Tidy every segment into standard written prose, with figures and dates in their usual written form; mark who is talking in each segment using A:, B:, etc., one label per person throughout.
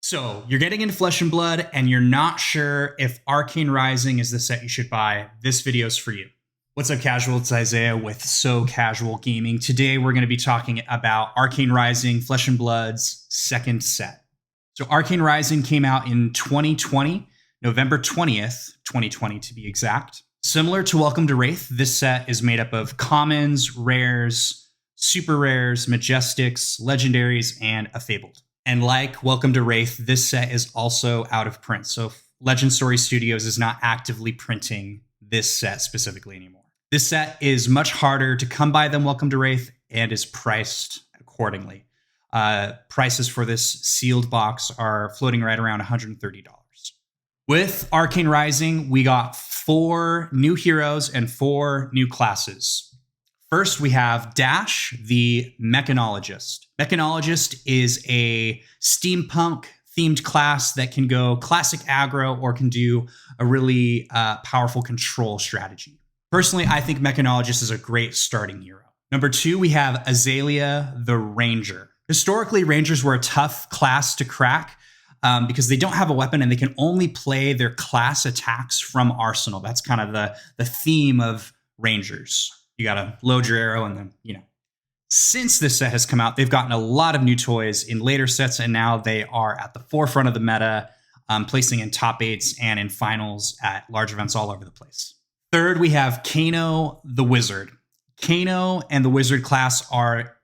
A: So you're getting into Flesh and Blood and you're not sure if Arcane Rising is the set you should buy. This video's for you. What's up, casual? It's Isaiah with So Casual Gaming. Today we're going to be talking about Arcane Rising, Flesh and Blood's second set. So Arcane Rising came out in 2020, November 20th, 2020 to be exact. Similar to Welcome to Wraith, this set is made up of commons, rares, super rares, majestics, legendaries, and a fabled. And like Welcome to Wraith, this set is also out of print. So Legend Story Studios is not actively printing this set specifically anymore. This set is much harder to come by than Welcome to Wraith and is priced accordingly. Prices for this sealed box are floating right around $130. With Arcane Rising, we got 4 new heroes and 4 new classes. First, we have Dash, the Mechanologist. Mechanologist is a steampunk-themed class that can go classic aggro or can do a really powerful control strategy. Personally, I think Mechanologist is a great starting hero. Number 2, we have Azalea, the Ranger. Historically, Rangers were a tough class to crack because they don't have a weapon and they can only play their class attacks from Arsenal. That's kind of the theme of Rangers. You gotta load your arrow and then, Since this set has come out, they've gotten a lot of new toys in later sets, and now they are at the forefront of the meta, placing in top 8s and in finals at large events all over the place. Third, we have Kano, the Wizard. Kano and the Wizard class are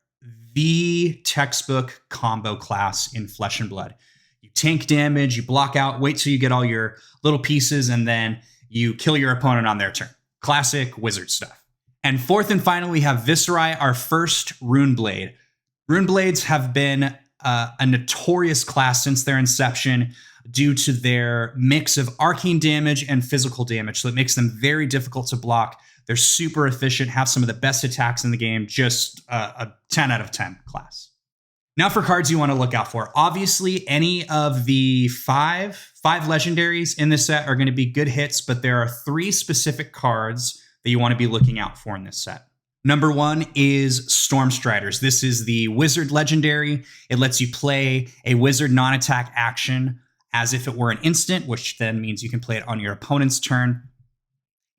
A: the textbook combo class in Flesh and Blood. You tank damage, you block out, wait till you get all your little pieces, and then you kill your opponent on their turn. Classic Wizard stuff. And fourth and finally, we have Viserai, our first Rune Blade. Rune Blades have been a notorious class since their inception due to their mix of arcane damage and physical damage. So it makes them very difficult to block. They're super efficient, have some of the best attacks in the game, just a 10 out of 10 class. Now for cards you want to look out for. Obviously, any of the five legendaries in this set are going to be good hits, but there are 3 specific cards that you want to be looking out for in this set. Number 1 is Stormstriders. This is the Wizard legendary. It lets you play a Wizard non-attack action as if it were an instant, which then means you can play it on your opponent's turn.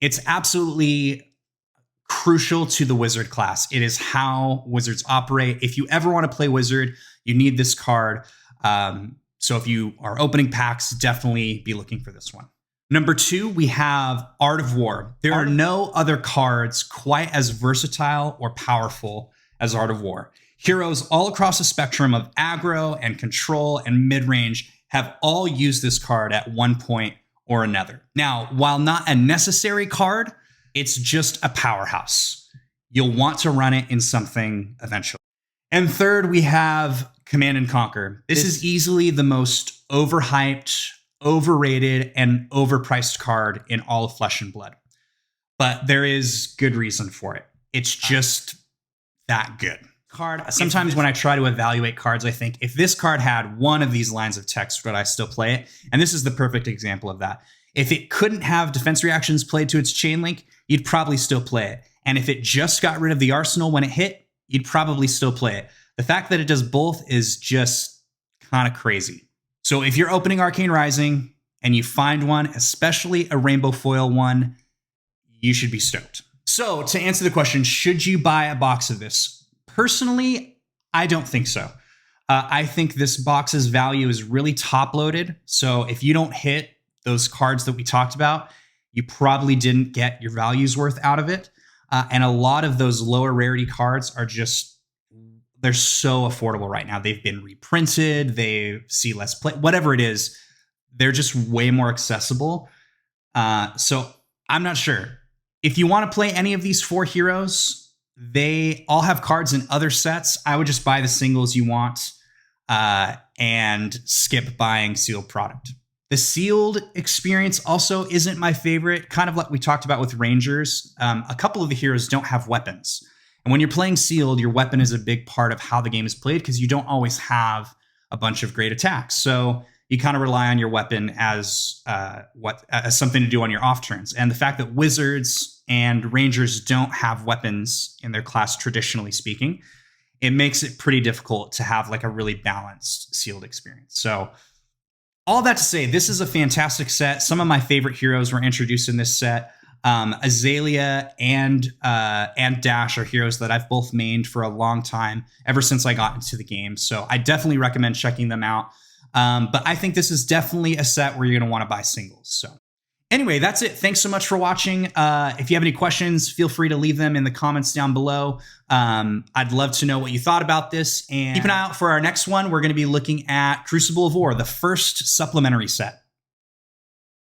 A: It's absolutely crucial to the Wizard class. It is how Wizards operate. If you ever want to play Wizard, you need this card. So if you are opening packs, definitely be looking for this one. Number 2, we have Art of War. There are no other cards quite as versatile or powerful as Art of War. Heroes all across the spectrum of aggro and control and mid-range have all used this card at one point or another. Now, while not a necessary card, it's just a powerhouse. You'll want to run it in something eventually. And third, we have Command and Conquer. This is easily the most overhyped, overrated, and overpriced card in all of Flesh and Blood. But there is good reason for it. It's just that good. Sometimes when I try to evaluate cards, I think if this card had one of these lines of text, would I still play it? And this is the perfect example of that. If it couldn't have defense reactions played to its chain link, you'd probably still play it. And if it just got rid of the arsenal when it hit, you'd probably still play it. The fact that it does both is just kind of crazy. So if you're opening Arcane Rising and you find one, especially a rainbow foil one, you should be stoked. So to answer the question, should you buy a box of this? Personally, I don't think so. I think this box's value is really top loaded. So if you don't hit those cards that we talked about, you probably didn't get your value's worth out of it. And a lot of those lower rarity cards are they're so affordable right now. They've been reprinted, they see less play, whatever it is, they're just way more accessible. So I'm not sure. If you want to play any of these 4 heroes, they all have cards in other sets. I would just buy the singles you want and skip buying sealed product. The sealed experience also isn't my favorite, kind of like we talked about with Rangers. A couple of the heroes don't have weapons. And when you're playing sealed, your weapon is a big part of how the game is played because you don't always have a bunch of great attacks. So you kind of rely on your weapon as something to do on your off turns. And the fact that Wizards and Rangers don't have weapons in their class, traditionally speaking, it makes it pretty difficult to have like a really balanced sealed experience. So all that to say, this is a fantastic set. Some of my favorite heroes were introduced in this set. Azalea and Dash are heroes that I've both mained for a long time, ever since I got into the game. So I definitely recommend checking them out. But I think this is definitely a set where you're going to want to buy singles. So anyway, that's it. Thanks so much for watching. If you have any questions, feel free to leave them in the comments down below. I'd love to know what you thought about this. And keep an eye out for our next one. We're going to be looking at Crucible of War, the first supplementary set.